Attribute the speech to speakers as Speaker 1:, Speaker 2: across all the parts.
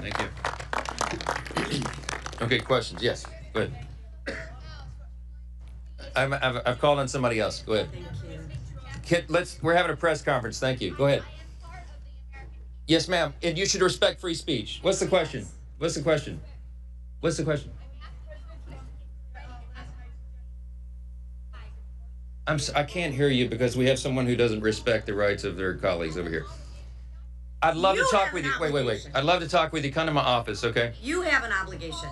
Speaker 1: Thank you. Okay, questions? Yes, go ahead. I've called on somebody else. Go ahead.
Speaker 2: Thank you.
Speaker 1: We're having a press conference. Thank you. Go ahead. Yes, ma'am. And you should respect free speech. What's the question? What's the question? What's the question? I can't hear you because we have someone who doesn't respect the rights of their colleagues over here. I'd love to talk with you. Wait. I'd love to talk with you. Come to my office, okay?
Speaker 2: You have an obligation.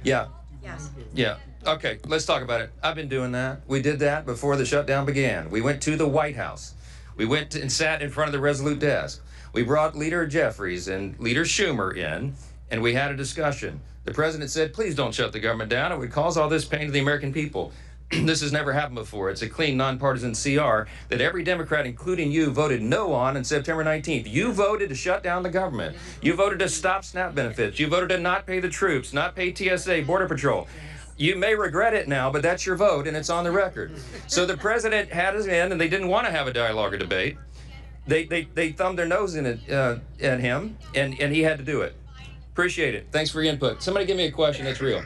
Speaker 1: Yeah.
Speaker 2: Yes.
Speaker 1: Yeah. Okay, let's talk about it. I've been doing that. We did that before the shutdown began. We went to the White House. We went and sat in front of the Resolute desk. We brought Leader Jeffries and Leader Schumer in, and we had a discussion. The president said, please don't shut the government down. It would cause all this pain to the American people. This has never happened before. It's a clean, nonpartisan CR that every Democrat, including you, voted no on September 19th. You voted to shut down the government. You voted to stop SNAP benefits. You voted to not pay the troops, not pay TSA, Border Patrol. You may regret it now, but that's your vote, and it's on the record. So the president had us in, and they didn't want to have a dialogue or debate. They thumbed their nose in it at him, and he had to do it. Appreciate it. Thanks for your input. Somebody give me a question that's real.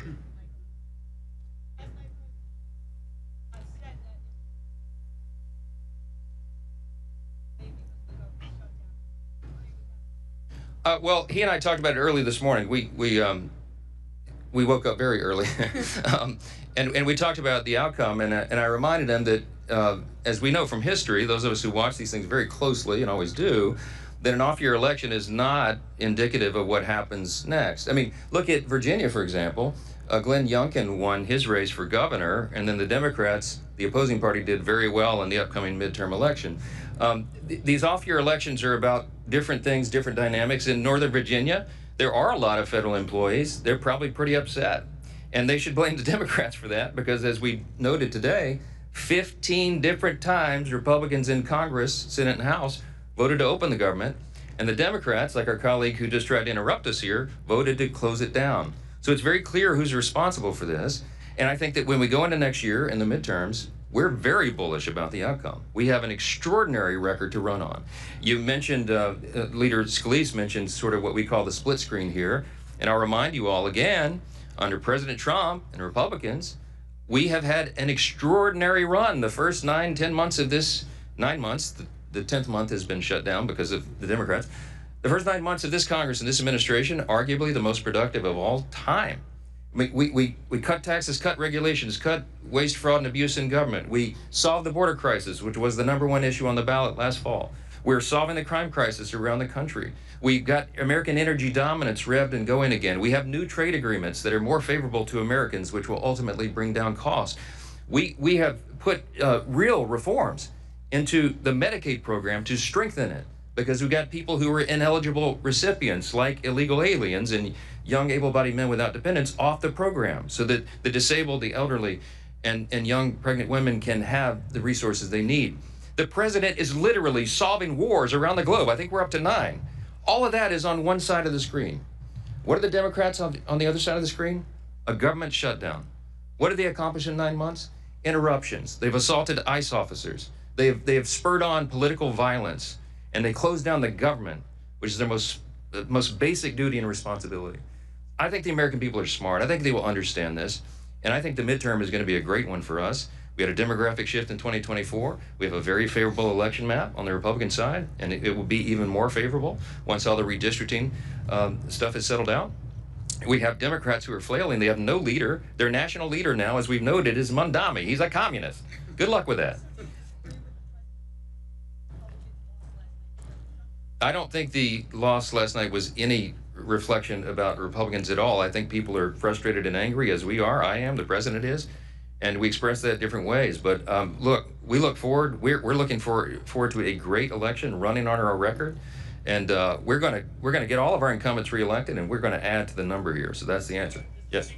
Speaker 1: Well, he and I talked about it early this morning. We woke up very early, and we talked about the outcome. And I reminded him that, as we know from history, those of us who watch these things very closely and always do, that an off-year election is not indicative of what happens next. I mean, look at Virginia, for example. Glenn Youngkin won his race for governor, and then the Democrats, the opposing party, did very well in the upcoming midterm election. These off-year elections are about different things, different dynamics. In Northern Virginia, there are a lot of federal employees. They're probably pretty upset, and they should blame the Democrats for that because, as we noted today, 15 different times Republicans in Congress, Senate, and House voted to open the government, and the Democrats, like our colleague who just tried to interrupt us here, voted to close it down. So it's very clear who's responsible for this, and I think that when we go into next year in the midterms, we're very bullish about the outcome. We have an extraordinary record to run on. You mentioned, Leader Scalise mentioned sort of what we call the split screen here, and I'll remind you all again, under President Trump and Republicans, we have had an extraordinary run. The first 9-10 months of this, 9 months, the 10th month has been shut down because of the Democrats. The first 9 months of this Congress and this administration, arguably the most productive of all time. We cut taxes, cut regulations, cut waste, fraud, and abuse in government. We solved the border crisis, which was the #1 issue on the ballot last fall. We're solving the crime crisis around the country. We got American energy dominance revved and going again. We have new trade agreements that are more favorable to Americans, which will ultimately bring down costs. We have put real reforms into the Medicaid program to strengthen it, because we've got people who are ineligible recipients, like illegal aliens and young able-bodied men without dependents, off the program so that the disabled, the elderly, and young pregnant women can have the resources they need. The president is literally solving wars around the globe. I think we're up to 9. All of that is on one side of the screen. What are the Democrats on the other side of the screen? A government shutdown. What did they accomplish in 9 months? Interruptions. They've assaulted ICE officers. They have spurred on political violence, and they closed down the government, which is their most basic duty and responsibility. I think the American people are smart. I think they will understand this, and I think the midterm is going to be a great one for us. We had a demographic shift in 2024. We have a very favorable election map on the Republican side, and it will be even more favorable once all the redistricting stuff is settled out. We have Democrats who are flailing. They have no leader. Their national leader now, as we've noted, is Mondami. He's a communist. Good luck with that. I don't think the loss last night was any reflection about Republicans at all. I think people are frustrated and angry, as we are. I am. The president is. And we express that different ways. But look, we look forward. We're looking forward to a great election running on our record. And we're gonna get all of our incumbents reelected, and we're going to add to the number here. So that's the answer. Yes.